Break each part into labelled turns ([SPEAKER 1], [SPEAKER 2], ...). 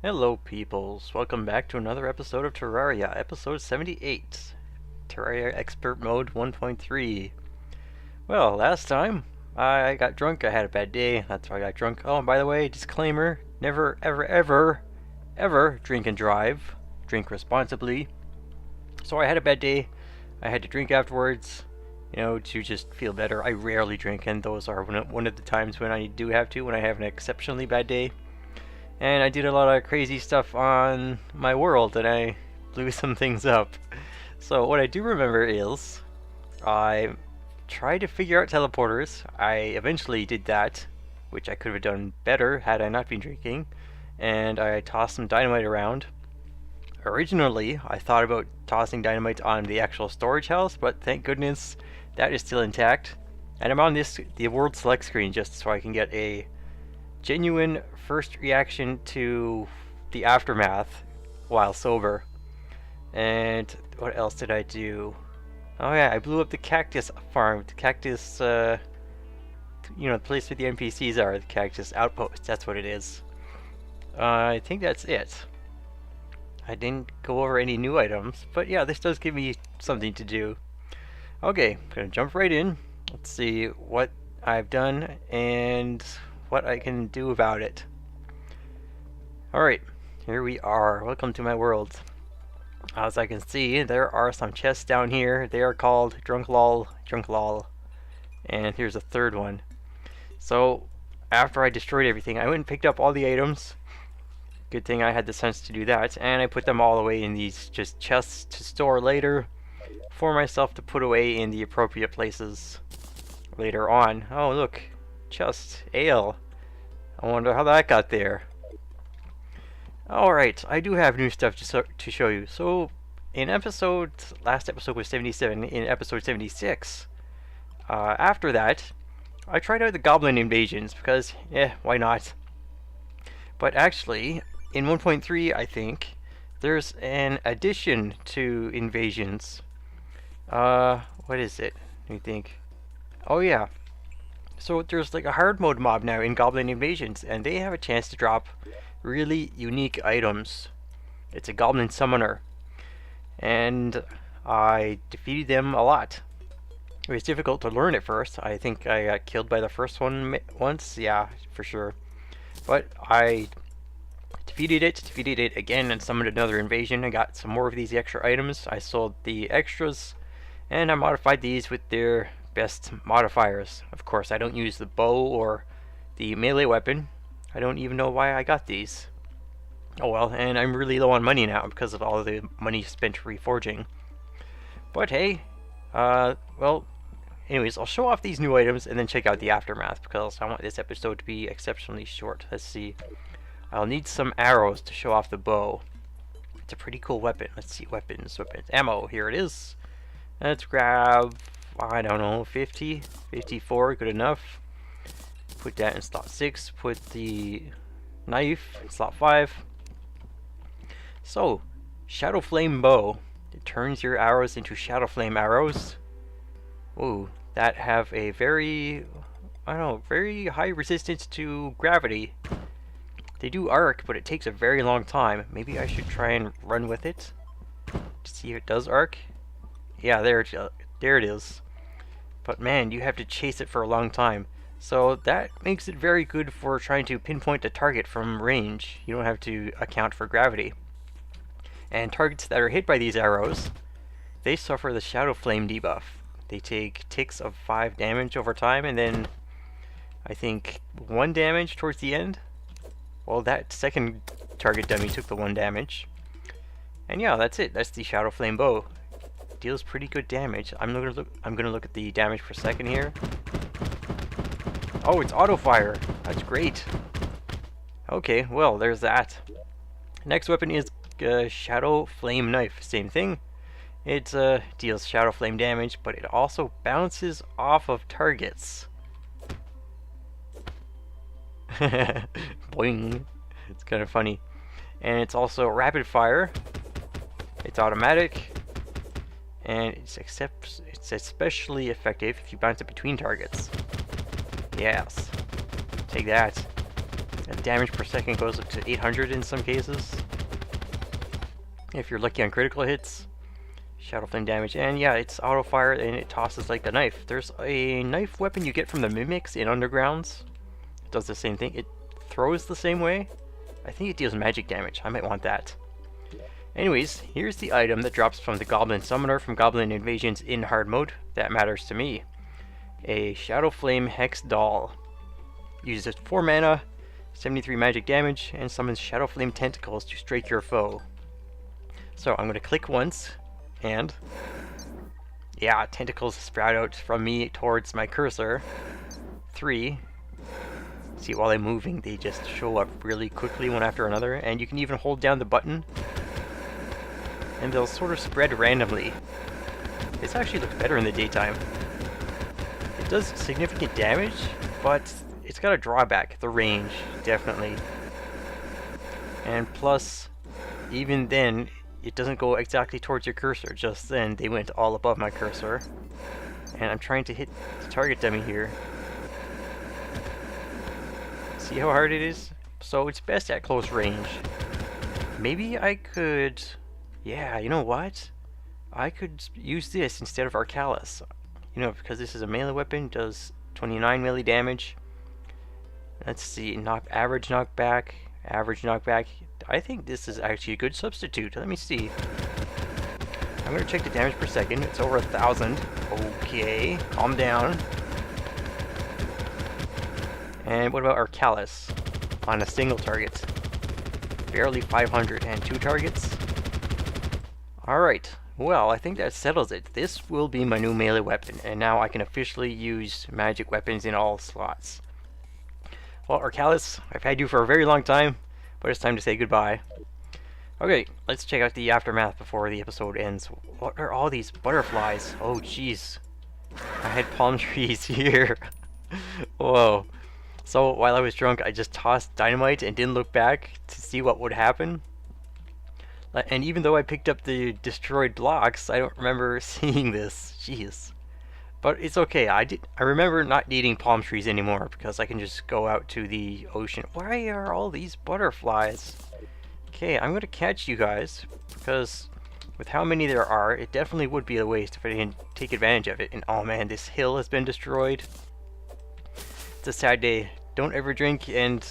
[SPEAKER 1] Hello peoples, welcome back to another episode of Terraria, episode 78, Terraria Expert Mode 1.3. Well, last time I got drunk, I had a bad day, that's why I got drunk. Oh, and by the way, disclaimer, never ever drink and drive, drink responsibly. So I had a bad day, I had to drink afterwards, to just feel better. I rarely drink, and those are one of the times when I do have to, when I have an exceptionally bad day. And I did a lot of crazy stuff on my world, and I blew some things up. So what I do remember is I tried to figure out teleporters. I eventually did that, which I could have done better had I not been drinking. And I tossed some dynamite around. Originally, I thought about tossing dynamite on the actual storage house, but thank goodness that is still intact. And I'm on the world select screen just so I can get a genuine first reaction to the aftermath while sober. And what else did I do? Oh yeah, I blew up the cactus farm, the cactus, the place where the NPCs are, the cactus outpost, that's what it is. I think that's it. I didn't go over any new items, but yeah, this does give me something to do. Okay, I'm gonna jump right in. Let's see what I've done and what I can do about it. Alright, here we are. Welcome to my world. As I can see, there are some chests down here. They are called Drunk Lol. And here's a third one. So, after I destroyed everything, I went and picked up all the items. Good thing I had the sense to do that. And I put them all away in these just chests to store later for myself to put away in the appropriate places later on. Oh, look. Chest. Ale. I wonder how that got there. Alright, I do have new stuff to show you. So, last episode was 77, in episode 76, after that, I tried out the goblin invasions, because, why not? But actually, in 1.3, I think, there's an addition to invasions. What is it? Let me think. Oh yeah. So there's like a hard mode mob now in Goblin Invasions, and they have a chance to drop really unique items. It's a Goblin Summoner, and I defeated them a lot. It was difficult to learn at first. I think I got killed by the first one once, yeah, for sure. But I defeated it again, and summoned another invasion. I got some more of these extra items. I sold the extras, and I modified these with their best modifiers. Of course, I don't use the bow or the melee weapon. I don't even know why I got these. Oh well, and I'm really low on money now because of all of the money spent reforging. But hey, well, anyways, I'll show off these new items and then check out the aftermath because I want this episode to be exceptionally short. Let's see. I'll need some arrows to show off the bow. It's a pretty cool weapon. Let's see, weapons. Ammo, here it is. Let's grab, I don't know, 50, 54, good enough. Put that in slot 6, put the knife in slot 5. So, Shadow Flame Bow. It turns your arrows into Shadow Flame arrows. Ooh, that have a very high resistance to gravity. They do arc, but it takes a very long time. Maybe I should try and run with it to see if it does arc. Yeah, there it is. But man, you have to chase it for a long time. So that makes it very good for trying to pinpoint a target from range. You don't have to account for gravity. And targets that are hit by these arrows, they suffer the Shadow Flame debuff. They take ticks of 5 damage over time, and then I think 1 damage towards the end. Well, that second target dummy took the 1 damage. And yeah, that's it. That's the Shadow Flame Bow. Deals pretty good damage. I'm gonna look at the damage per second here. Oh, it's auto fire. That's great. Okay, well, there's that. Next weapon is Shadow Flame Knife. Same thing. It deals Shadow Flame damage, but it also bounces off of targets. Boing. It's kind of funny. And it's also rapid fire. It's automatic. And it's especially effective if you bounce it between targets. Yes. Take that. And damage per second goes up to 800 in some cases. If you're lucky on critical hits. Shadow Flame damage. And yeah, it's auto fire and it tosses like a knife. There's a knife weapon you get from the mimics in Undergrounds. It does the same thing. It throws the same way. I think it deals magic damage. I might want that. Anyways, here's the item that drops from the Goblin Summoner from Goblin Invasions in hard mode. That matters to me. A Shadow Flame Hex Doll. Uses 4 mana, 73 magic damage, and summons Shadow Flame Tentacles to strike your foe. So I'm going to click once, and yeah, tentacles sprout out from me towards my cursor. 3. See, while I'm moving, they just show up really quickly one after another, and you can even hold down the button, and they'll sort of spread randomly. This actually looks better in the daytime. It does significant damage, but it's got a drawback, the range, definitely. And plus, even then, it doesn't go exactly towards your cursor. Just then, they went all above my cursor. And I'm trying to hit the target dummy here. See how hard it is? So it's best at close range. Maybe I could... Yeah, you know what? I could use this instead of Arcalis. You know, because this is a melee weapon, does 29 melee damage. Let's see, average knockback. I think this is actually a good substitute. Let me see. I'm going to check the damage per second. It's over 1,000. Okay, calm down. And what about Arcalis? On a single target. Barely 500 and 2 targets. Alright, well, I think that settles it. This will be my new melee weapon, and now I can officially use magic weapons in all slots. Well, Arcalis, I've had you for a very long time, but it's time to say goodbye. Okay, let's check out the aftermath before the episode ends. What are all these butterflies? Oh, jeez. I had palm trees here. Whoa. So, while I was drunk, I just tossed dynamite and didn't look back to see what would happen. And even though I picked up the destroyed blocks, I don't remember seeing this. Jeez. But it's okay. I remember not needing palm trees anymore because I can just go out to the ocean. Why are all these butterflies? Okay, I'm going to catch you guys because with how many there are, it definitely would be a waste if I didn't take advantage of it. And oh man, this hill has been destroyed. It's a sad day. Don't ever drink and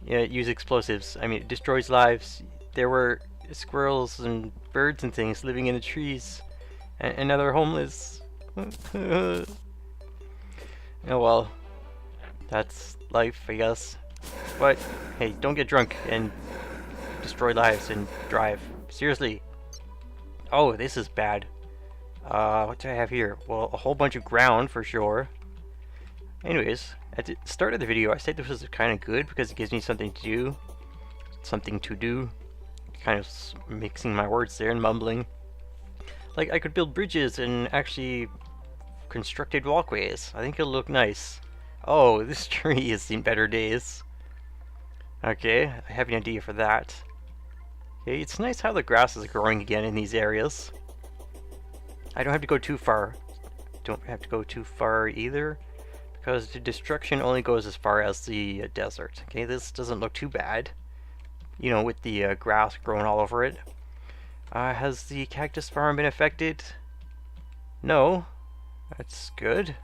[SPEAKER 1] use explosives. I mean, it destroys lives. There were squirrels and birds and things living in the trees, and now they're homeless. Oh well, that's life, I guess. But hey, don't get drunk and destroy lives and drive. Seriously. Oh, this is bad. What do I have here? Well, a whole bunch of ground for sure. Anyways, at the start of the video, I said this was kind of good because it gives me something to do. Kind of mixing my words there and mumbling. Like, I could build bridges and actually constructed walkways. I think it'll look nice. Oh, this tree has seen better days. Okay, I have an idea for that. Okay, it's nice how the grass is growing again in these areas. I don't have to go too far. Don't have to go too far either, because the destruction only goes as far as the desert. Okay, this doesn't look too bad. You know, with the grass growing all over it. Has the cactus farm been affected? No. That's good.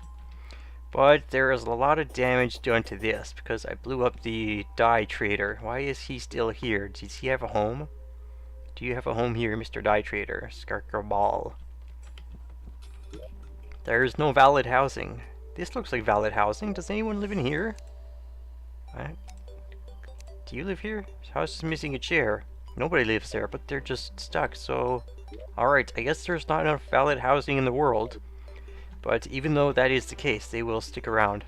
[SPEAKER 1] But there is a lot of damage done to this because I blew up the dye trader. Why is he still here? Does he have a home? Do you have a home here, Mr. Dye Trader? Skarkerball. There's no valid housing. This looks like valid housing. Does anyone live in here? Do you live here? This house is missing a chair. Nobody lives there, but they're just stuck, so... Alright, I guess there's not enough valid housing in the world. But even though that is the case, they will stick around.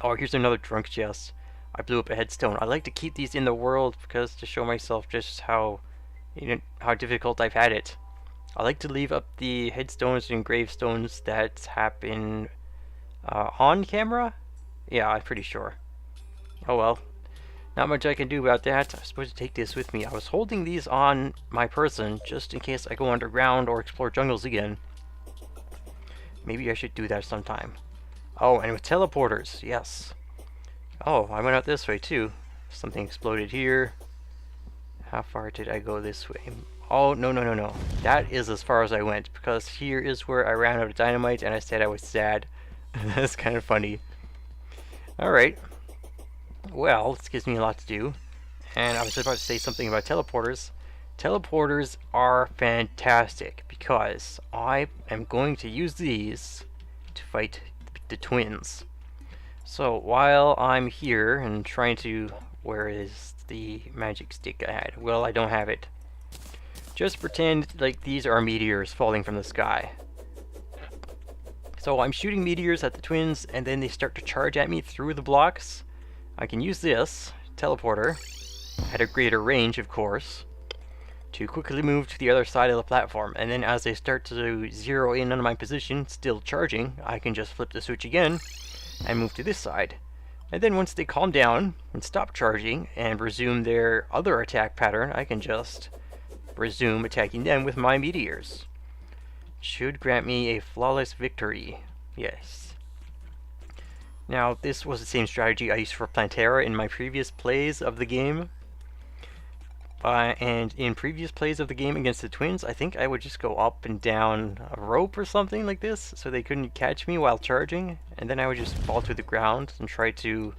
[SPEAKER 1] Oh, here's another drunk chest. I blew up a headstone. I like to keep these in the world because to show myself just how difficult I've had it. I like to leave up the headstones and gravestones that happen on camera? Yeah, I'm pretty sure. Oh well. Not much I can do about that. I'm supposed to take this with me. I was holding these on my person just in case I go underground or explore jungles again. Maybe I should do that sometime. Oh, and with teleporters, yes. Oh, I went out this way too. Something exploded here. How far did I go this way? Oh, no, no, no, no. That is as far as I went, because here is where I ran out of dynamite and I said I was sad. That's kind of funny. Alright. Well, this gives me a lot to do. And I was about to say something about teleporters. Teleporters are fantastic because I am going to use these to fight the twins. So while I'm here and trying to... Where is the magic stick I had? Well, I don't have it. Just pretend like these are meteors falling from the sky. So I'm shooting meteors at the twins, and then they start to charge at me through the blocks. I can use this teleporter, at a greater range of course, to quickly move to the other side of the platform, and then as they start to zero in on my position, still charging, I can just flip the switch again and move to this side. And then once they calm down and stop charging and resume their other attack pattern, I can just resume attacking them with my meteors. Should grant me a flawless victory. Yes. Now, this was the same strategy I used for Plantera in my previous plays of the game. And in previous plays of the game against the twins, I think I would just go up and down a rope or something like this, so they couldn't catch me while charging, and then I would just fall to the ground and try to,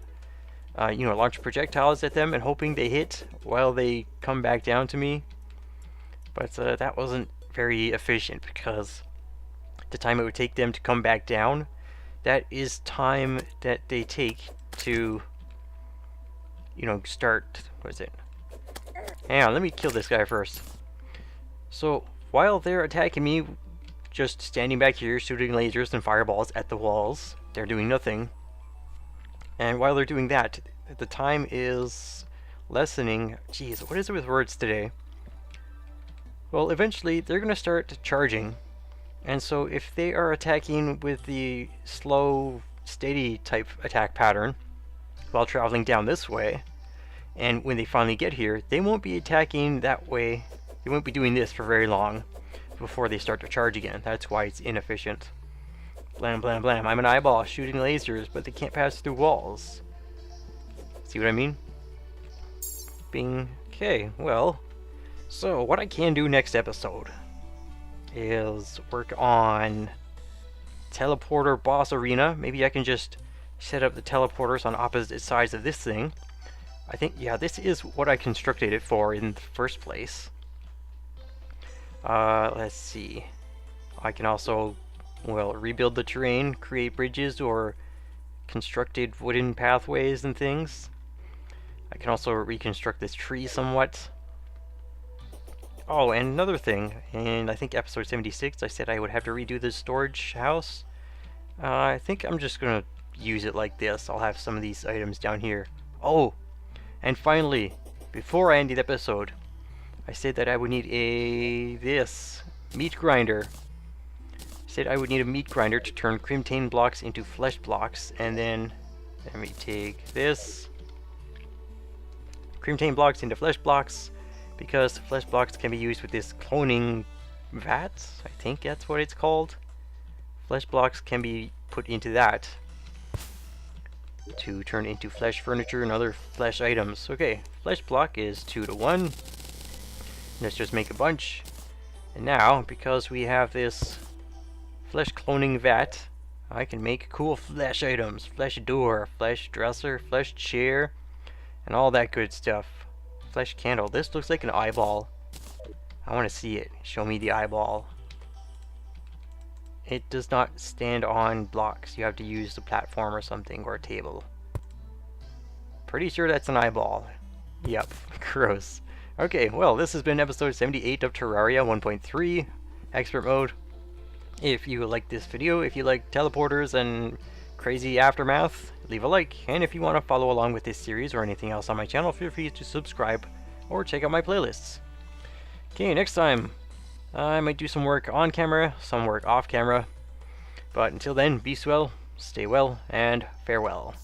[SPEAKER 1] launch projectiles at them and hoping they hit while they come back down to me. But that wasn't very efficient because the time it would take them to come back down, that is time that they take to, start, what is it? Hang on, let me kill this guy first. So, while they're attacking me, just standing back here shooting lasers and fireballs at the walls, they're doing nothing. And while they're doing that, the time is lessening. Jeez, what is it with words today? Well, eventually they're going to start charging. And so if they are attacking with the slow, steady type attack pattern while traveling down this way, and when they finally get here, they won't be attacking that way. They won't be doing this for very long before they start to charge again. That's why it's inefficient. Blam, blam, blam. I'm an eyeball shooting lasers, but they can't pass through walls. See what I mean? Bing. Okay, well, so what I can do next episode is work on teleporter boss arena. Maybe I can just set up the teleporters on opposite sides of this thing. I think, yeah, this is what I constructed it for in the first place. Let's see. I can also, well, rebuild the terrain, create bridges or constructed wooden pathways and things. I can also reconstruct this tree somewhat. Oh, and another thing, in I think episode 76, I said I would have to redo the storage house. I think I'm just gonna use it like this. I'll have some of these items down here. Oh! And finally, before I end the episode, I said that I would need this meat grinder. I said I would need a meat grinder to turn crimtane blocks into flesh blocks, and then let me take this crimtane blocks into flesh blocks, because flesh blocks can be used with this cloning vat. I think that's what it's called. Flesh blocks can be put into that to turn into flesh furniture and other flesh items. Okay, flesh block is 2 to 1. Let's just make a bunch. And now, because we have this flesh cloning vat, I can make cool flesh items. Flesh door, flesh dresser, flesh chair, and all that good stuff. Flesh candle. This looks like an eyeball. I want to see it. Show me the eyeball. It does not stand on blocks. You have to use the platform or something, or a table. Pretty sure that's an eyeball. Yep, gross. Okay, well, this has been episode 78 of Terraria 1.3 Expert Mode. If you like this video, if you like teleporters and crazy aftermath, leave a like. And if you want to follow along with this series or anything else on my channel, feel free to subscribe or check out my playlists. Okay, next time, I might do some work on camera, some work off camera. But until then, be well, stay well, and farewell.